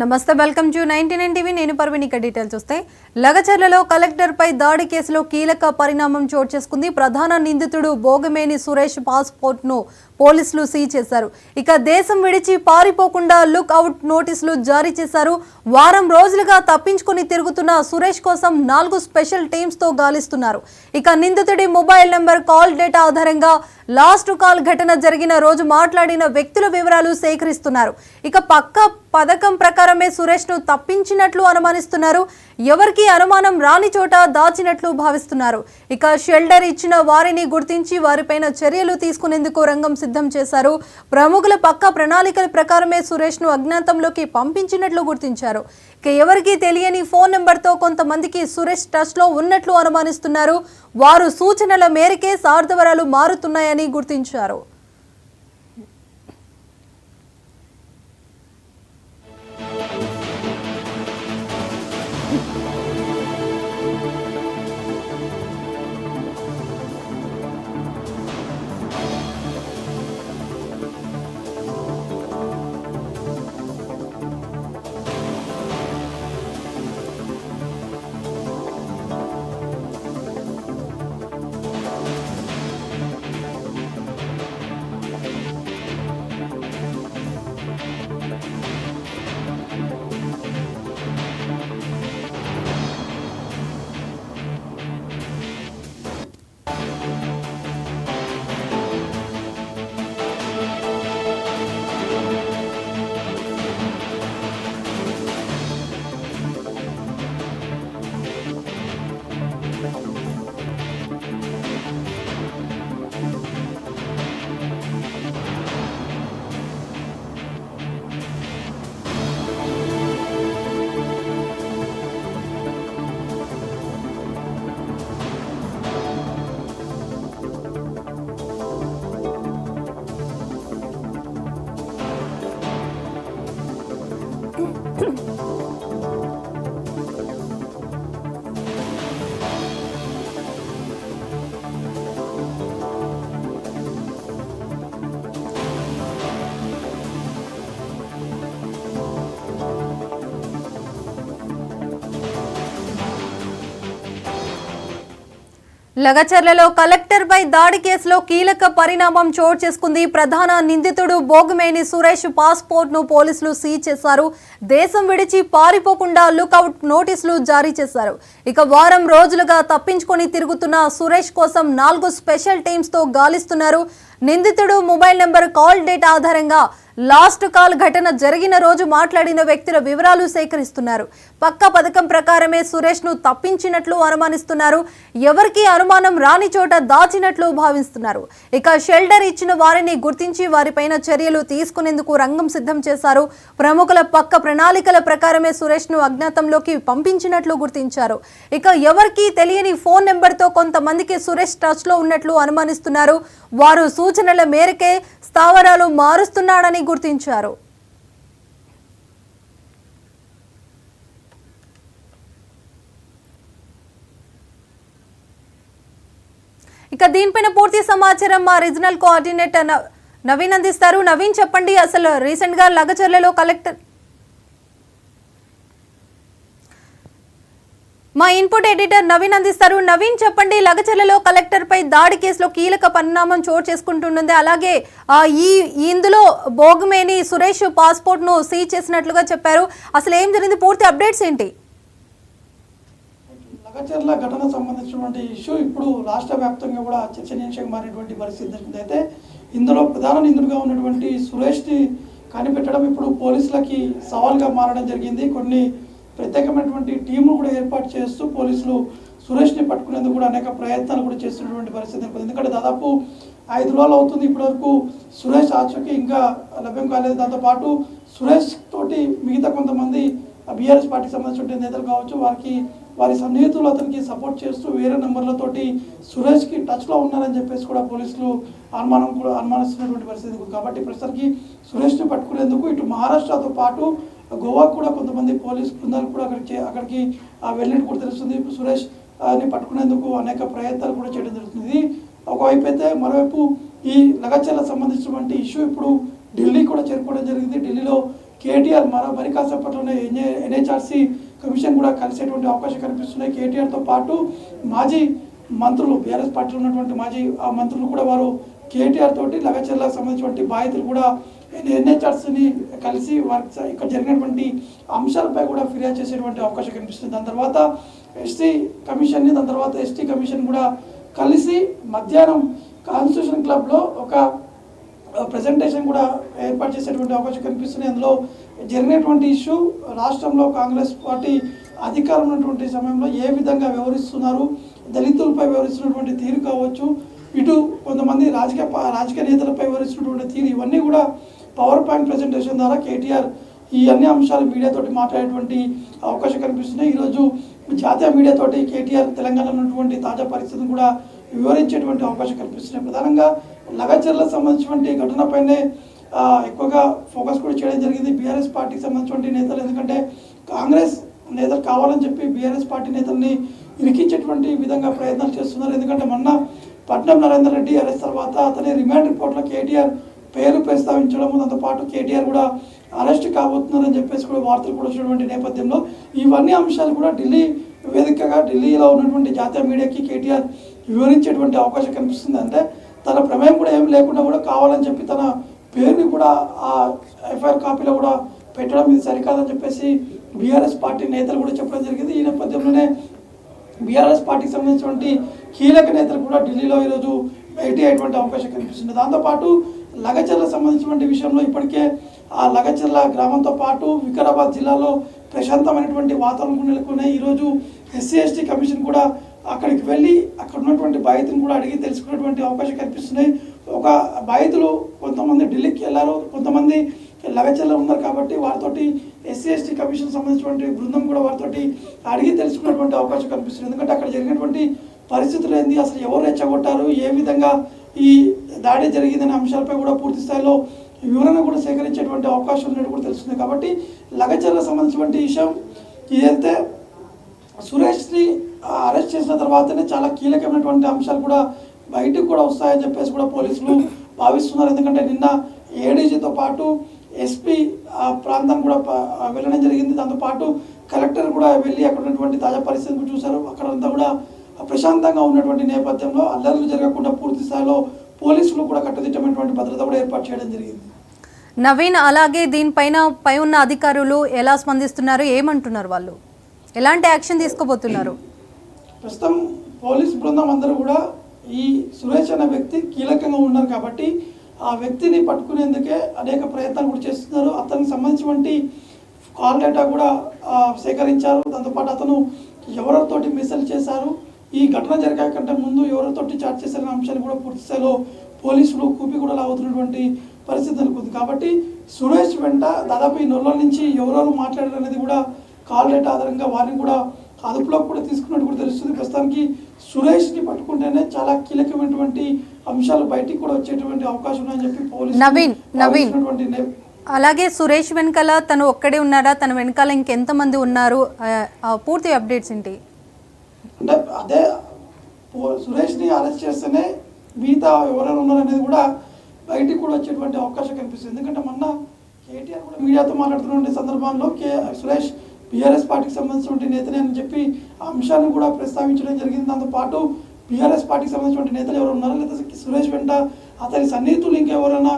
నమస్తే welcome to 99 TV నేను పర్వీని details చూస్తే లగచర్లలో కలెక్టర్ పై దాడి కేసులో కీలక పరిణామం చోటు చేసుకుంది. ప్రధాన నిందితుడు బోగమేని సురేష్ పాస్పోర్ట్ ను పోలీసులు సీజ్ చేశారు. ఇక దేశం విడిచి పారిపోకుండా లుక్ అవుట్ నోటీసులు జారీ చేశారు. వారం రోజులుగా తప్పించుకొని తిరుగుతున్న సురేష్ కోసం 4 స్పెషల్ టీమ్స్ తో గాలిస్తున్నారు. ఇక నిందితుడి మొబైల్ నెంబర్, కాల్ డేటా ఆధారంగా లాస్ట్ కాల్ ఘటన జరిగిన రోజు మాట్లాడిన వ్యక్తుల వివరాలు సేకరిస్తున్నారు. ఇక పక్క పథకం ప్రకారమే సురేష్ ను తప్పించినట్లు అనుమానిస్తున్నారు. ఎవరికి అనుమానం రాని చోట దాచినట్లు భావిస్తున్నారు. ఇక షెల్టర్ ఇచ్చిన వారిని గుర్తించి వారిపైన చర్యలు తీసుకునేందుకు రంగం సిద్ధం చేశారు. ప్రముఖుల పక్క ప్రణాళికల ప్రకారమే సురేష్ ను అజ్ఞాతంలోకి పంపించినట్లు గుర్తించారు. ఇక ఎవరికి తెలియని ఫోన్ నెంబర్తో కొంతమందికి సురేష్ టచ్ లో ఉన్నట్లు అనుమానిస్తున్నారు. వారు సూచనల మేరకే సార్థవరాలు మారుతున్నాయని గుర్తించారు. లగచర్లలో కలెక్టర్ పై దాడి కేసులో కీలక పరిణామం చోటు చేసుకుంది. ప్రధాన నిందితుడు బోగమేని సురేష్ పాస్పోర్ట్ ను పోలీసులు సీజ్ చేశారు. దేశం విడిచి పారిపోకుండా లుక్అవుట్ నోటీసులు జారీ చేశారు. ఇక వారం రోజులుగా తప్పించుకొని తిరుగుతున్న సురేష్ కోసం 4 స్పెషల్ టీమ్స్ తో గాలిస్తున్నారు. నిందితుడు మొబైల్ నెంబర్, కాల్ డేటా ఆధారంగా లాస్ట్ కాల్ ఘటన జరిగిన రోజు మాట్లాడిన వ్యక్తుల వివరాలు సేకరిస్తున్నారు. పక్కా పథకం ప్రకారమే సురేష్ ను తప్పించినట్లు అనుమానిస్తున్నారు. ఎవరికి అనుమానం రాని చోట దాచినట్లు భావిస్తున్నారు. ఇక షెల్టర్ ఇచ్చిన వారిని గుర్తించి వారిపైన చర్యలు తీసుకునేందుకు రంగం సిద్ధం చేశారు. ప్రముఖుల పక్క ప్రణాళికల ప్రకారమే సురేష్ ను అజ్ఞాతంలోకి పంపించినట్లు గుర్తించారు. ఇక ఎవరికి తెలియని ఫోన్ నెంబర్ తో కొంతమందికి సురేష్ టచ్ లో ఉన్నట్లు అనుమానిస్తున్నారు. వారు సూచనల మేరకే స్థావరాలు మారుస్తున్నాడని గుర్తించారు. ఇక దీనిపైన పూర్తి సమాచారం మా రీజనల్ కోఆర్డినేటర్ నవీన్ అందిస్తారు. నవీన్, చెప్పండి, అసలు రీసెంట్ గా లగచర్లలో కలెక్టర్ మా ఇన్పుట్ ఎడిటర్ నవీన్ అందిస్తారు. నవీన్, చెప్పండి, లగచర్లలో కలెక్టర్ పై దాడి కేసులో కీలక పరిణామం చోటు చేసుకుంటుంది. అలాగే ఇందులో బోగమేని సురేష్ పాస్పోర్ట్ ను సీజ్ చేసినట్లుగా చెప్పారు. అసలు ఏం జరిగింది, పూర్తి అప్డేట్స్ ఏంటి? లగచర్ల ఘటన సంబంధించినటువంటి ఇష్యూ ఇప్పుడు రాష్ట్ర వ్యాప్తంగా కూడా చర్చనీయాంశంగా మారినటువంటి పరిస్థితి అయితే ఇందులో ప్రధాన నిందితుడిగా ఉన్నటువంటి సురేష్ని కనిపెట్టడం ఇప్పుడు పోలీసులకి సవాల్గా మారడం జరిగింది. కొన్ని ప్రత్యేకమైనటువంటి టీములు కూడా ఏర్పాటు చేస్తూ పోలీసులు సురేష్ని పట్టుకునేందుకు కూడా అనేక ప్రయత్నాలు కూడా చేస్తున్నటువంటి పరిస్థితి. ఎందుకంటే దాదాపు 5 రోజులు అవుతుంది ఇప్పటివరకు సురేష్ ఆచూకీ ఇంకా లభ్యం కాలేదు. దాంతోపాటు సురేష్ తోటి మిగతా కొంతమంది బీఆర్ఎస్ పార్టీకి సంబంధించిన నేతలు కావచ్చు, వారి సన్నిహితులు అతనికి సపోర్ట్ చేస్తూ వేరే నెంబర్లతోటి సురేష్కి టచ్లో ఉన్నారని చెప్పేసి కూడా పోలీసులు అనుమానిస్తున్నటువంటి పరిస్థితి. కాబట్టి ప్రస్తుతానికి సురేష్ని పట్టుకునేందుకు ఇటు మహారాష్ట్రతో పాటు గోవాకు కూడా కొంతమంది పోలీస్ బృందాలు కూడా అక్కడికి వెళ్ళినట్టు కూడా తెలుస్తుంది. సురేష్ ని పట్టుకునేందుకు అనేక ప్రయత్నాలు కూడా చేయడం జరుగుతుంది. ఒకవైపు అయితే మరోవైపు ఈ లగచర్లకు సంబంధించినటువంటి ఇష్యూ ఇప్పుడు ఢిల్లీ కూడా చేరుకోవడం జరిగింది. ఢిల్లీలో కేటీఆర్ మరి కాసేపట్లోనే ఎన్హెచ్ఆర్సీ కమిషన్ కూడా కలిసేటువంటి అవకాశం కనిపిస్తున్నాయి. కేటీఆర్తో పాటు మాజీ మంత్రులు, బీఆర్ఎస్ పార్టీలో ఉన్నటువంటి మాజీ మంత్రులు కూడా వారు కేటీఆర్ తోటి లగచర్లకు సంబంధించినటువంటి బాధితులు కూడా ఎన్హెచ్ఆర్సీని కలిసి వారికి ఇక్కడ జరిగినటువంటి అంశాలపై కూడా ఫిర్యాదు చేసేటువంటి అవకాశం కనిపిస్తుంది. దాని తర్వాత ఎస్టీ కమిషన్ని, దాని తర్వాత ఎస్టీ కమిషన్ కూడా కలిసి మధ్యాహ్నం కాన్స్టిట్యూషన్ క్లబ్లో ఒక ప్రెజెంటేషన్ కూడా ఏర్పాటు చేసేటువంటి అవకాశం కనిపిస్తుంది. అందులో జరిగినటువంటి ఇష్యూ, రాష్ట్రంలో కాంగ్రెస్ పార్టీ అధికారం ఉన్నటువంటి సమయంలో ఏ విధంగా వ్యవహరిస్తున్నారు, దళితులపై వ్యవహరిస్తున్నటువంటి తీరు కావచ్చు, ఇటు కొంతమంది రాజకీయ నేతలపై వ్యవహరిస్తున్నటువంటి తీరు, ఇవన్నీ కూడా పవర్ పాయింట్ ప్రెజెంటేషన్ ద్వారా కేటీఆర్ ఈ అన్ని అంశాలు మీడియాతోటి మాట్లాడేటువంటి అవకాశం కనిపిస్తున్నాయి. ఈరోజు జాతీయ మీడియాతోటి కేటీఆర్ తెలంగాణలో ఉన్నటువంటి తాజా పరిస్థితిని కూడా వివరించేటువంటి అవకాశం కనిపిస్తున్నాయి. ప్రధానంగా లగచర్లకు సంబంధించినటువంటి ఘటనపైనే ఎక్కువగా ఫోకస్ కూడా చేయడం జరిగింది. బీఆర్ఎస్ పార్టీకి సంబంధించినటువంటి నేతలు, ఎందుకంటే కాంగ్రెస్ నేతలు కావాలని చెప్పి బీఆర్ఎస్ పార్టీ నేతల్ని ఇరికించేటువంటి విధంగా ప్రయత్నాలు చేస్తున్నారు. ఎందుకంటే మొన్న పట్నం నరేందర్ రెడ్డి అరెస్ట్ తర్వాత అతని రిమాండ్ రిపోర్ట్లో కేటీఆర్ పేరు ప్రస్తావించడం, దాంతో పాటు కేటీఆర్ కూడా అరెస్ట్ కాబోతున్నారని చెప్పేసి కూడా వార్తలు కూడా వచ్చినటువంటి నేపథ్యంలో ఇవన్నీ అంశాలు కూడా ఢిల్లీ వేదికగా ఢిల్లీలో ఉన్నటువంటి జాతీయ మీడియాకి కేటీఆర్ వివరించేటువంటి అవకాశం కనిపిస్తుంది. అంటే తన ప్రమేయం కూడా ఏం లేకుండా కూడా కావాలని చెప్పి తన పేరుని కూడా ఆ ఎఫ్ఐఆర్ కాపీలో కూడా పెట్టడం ఇది సరికాదని చెప్పేసి బీఆర్ఎస్ పార్టీ నేతలు కూడా చెప్పడం జరిగింది. ఈ నేపథ్యంలోనే బీఆర్ఎస్ పార్టీకి సంబంధించినటువంటి కీలక నేతలు కూడా ఢిల్లీలో ఈరోజు భేటీ అయ్యేటువంటి అవకాశం కనిపిస్తుంది. దాంతోపాటు లగచర్లకు సంబంధించినటువంటి విషయంలో ఇప్పటికే ఆ లగచర్ల గ్రామంతో పాటు వికారాబాద్ జిల్లాలో ప్రశాంతమైనటువంటి వాతావరణం నెలకొన్నాయి. ఈరోజు ఎస్సీ ఎస్టీ కమిషన్ కూడా అక్కడికి వెళ్ళి అక్కడ ఉన్నటువంటి బాధితులను కూడా అడిగి తెలుసుకునేటువంటి అవకాశం కనిపిస్తున్నాయి. ఒక బాధితులు కొంతమంది ఢిల్లీకి వెళ్ళారు, కొంతమంది లగచర్లో ఉన్నారు కాబట్టి వారితోటి ఎస్సీ ఎస్టీ కమిషన్ సంబంధించినటువంటి బృందం కూడా వారితోటి అడిగి తెలుసుకునేటువంటి అవకాశం కనిపిస్తుంది. ఎందుకంటే అక్కడ జరిగినటువంటి పరిస్థితులు ఏంది, అసలు ఎవరు రెచ్చగొట్టారు, ఏ విధంగా ఈ దాడి జరిగిందనే అంశాలపై కూడా పూర్తి స్థాయిలో వివరణ కూడా సేకరించేటువంటి అవకాశం ఉన్నట్టు కూడా తెలుస్తుంది. కాబట్టి లగచర్లకు సంబంధించినటువంటి విషయం ఏదైతే సురేష్ని అరెస్ట్ చేసిన తర్వాతనే చాలా కీలకమైనటువంటి అంశాలు కూడా బయటకు కూడా వస్తాయని చెప్పేసి కూడా పోలీసులు భావిస్తున్నారు. ఎందుకంటే నిన్న ఏడీజీతో పాటు ఎస్పీ ఆ ప్రాంతం కూడా వెళ్ళడం జరిగింది. దాంతోపాటు కలెక్టర్ కూడా వెళ్ళి అక్కడ ఉన్నటువంటి తాజా పరిస్థితిని చూశారు. అక్కడంతా కూడా ప్రశాంతంగా ఉన్నటువంటి నేపథ్యంలో అల్లర్లు జరగకుండా పూర్తి స్థాయిలో పోలీసులు కూడా కట్టుదిట్టమైనటువంటి భద్రత కూడా ఏర్పాటు చేయడం జరిగింది. నవీన్, అలాగే దీనిపైన పై ఉన్న అధికారులు ఎలా స్పందిస్తున్నారు, ఏమంటున్నారు, వాళ్ళు ఎలాంటి యాక్షన్ తీసుకోబోతున్నారు? ప్రస్తుతం పోలీస్ బృందం అందరూ కూడా ఈ సురేష్ అనే వ్యక్తి కీలకంగా ఉన్నారు కాబట్టి ఆ వ్యక్తిని పట్టుకునేందుకే అనేక ప్రయత్నాలు కూడా చేస్తున్నారు. అతనికి సంబంధించినటువంటి కాల్ డేటా కూడా సేకరించారు. దాంతోపాటు అతను ఎవరితోటి మెసేజ్ చేశారు, ఈ ఘటన జరిగే కంటే ముందు ఎవరితోటి చాట్ చేశారనే అంశాన్ని కూడా పూర్తి స్థాయిలో పోలీసులు కూపి కూడా లాగుతున్నటువంటి పరిస్థితి అనుకుంది. కాబట్టి సురేష్ వెంట దాదాపు ఈ నెల నుంచి ఎవరెవరు మాట్లాడారు అనేది కూడా కాల్ డేటా ఆధారంగా వారిని కూడా అదుపులోకి కూడా తీసుకున్నట్టు కూడా తెలుస్తుంది. ప్రస్తుతానికి సురేష్ని పట్టుకుంటేనే చాలా కీలకమైనటువంటి అంశాలు బయటికి కూడా వచ్చేటువంటి అవకాశం ఉందని చెప్పి పోలీసులు. అలాగే సురేష్ వెనకాల తను ఒక్కడే ఉన్నారా, తన వెనకాల ఇంకెంతమంది ఉన్నారు, పూర్తి అప్డేట్స్ ఏంటి? అంటే అదే సురేష్ని అరెస్ట్ చేస్తేనే మిగతా ఎవరైనా ఉన్నారనేది కూడా బయటికి కూడా వచ్చేటువంటి అవకాశం కనిపిస్తుంది. ఎందుకంటే మొన్న కేటీఆర్ కూడా మీడియాతో మాట్లాడుతున్న సందర్భంలో సురేష్ బీఆర్ఎస్ పార్టీకి సంబంధించిన నేతనే అని చెప్పి ఆ అంశాన్ని కూడా ప్రస్తావించడం జరిగింది. దాంతోపాటు బీఆర్ఎస్ పార్టీకి సంబంధించిన నేతలు ఎవరు ఉన్నారో లేదా సురేష్ వెంట అతని సన్నిహితులు ఇంకెవరైనా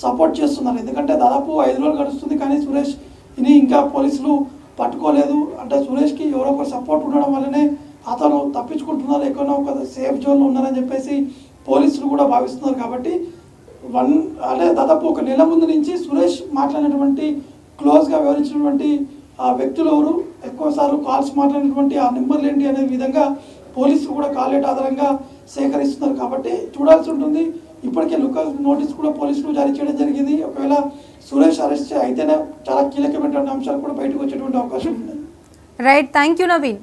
సపోర్ట్ చేస్తున్నారు. ఎందుకంటే దాదాపు 5 రోజులు గడుస్తుంది కానీ సురేష్ ఇని ఇంకా పోలీసులు పట్టుకోలేదు. అంటే సురేష్కి ఎవరో ఒకరు సపోర్ట్ ఉండడం వల్లనే అతను తప్పించుకుంటున్నారు, ఎక్కడో ఒక సేఫ్ జోన్లో ఉన్నారని చెప్పేసి పోలీసులు కూడా భావిస్తున్నారు. కాబట్టి అంటే దాదాపు 1 నెల ముందు నుంచి సురేష్ మాట్లాడినటువంటి క్లోజ్గా వివరించినటువంటి ఆ వ్యక్తులు ఎవరు, ఎక్కువసార్లు కాల్స్ మాట్లాడినటువంటి ఆ నెంబర్లు ఏంటి అనే విధంగా పోలీసులు కూడా కాల్ డేటా ఆధారంగా సేకరిస్తున్నారు. కాబట్టి చూడాల్సి ఉంటుంది. ఇప్పటికే లుకౌట్ నోటీస్ కూడా పోలీసులు జారీ చేయడం జరిగింది. ఒకవేళ సురేష్ అరెస్ట్ అయితేనే చాలా కీలకమైనటువంటి అంశాలు కూడా బయటకు వచ్చేటువంటి అవకాశం ఉంది. Right, thank you Naveen.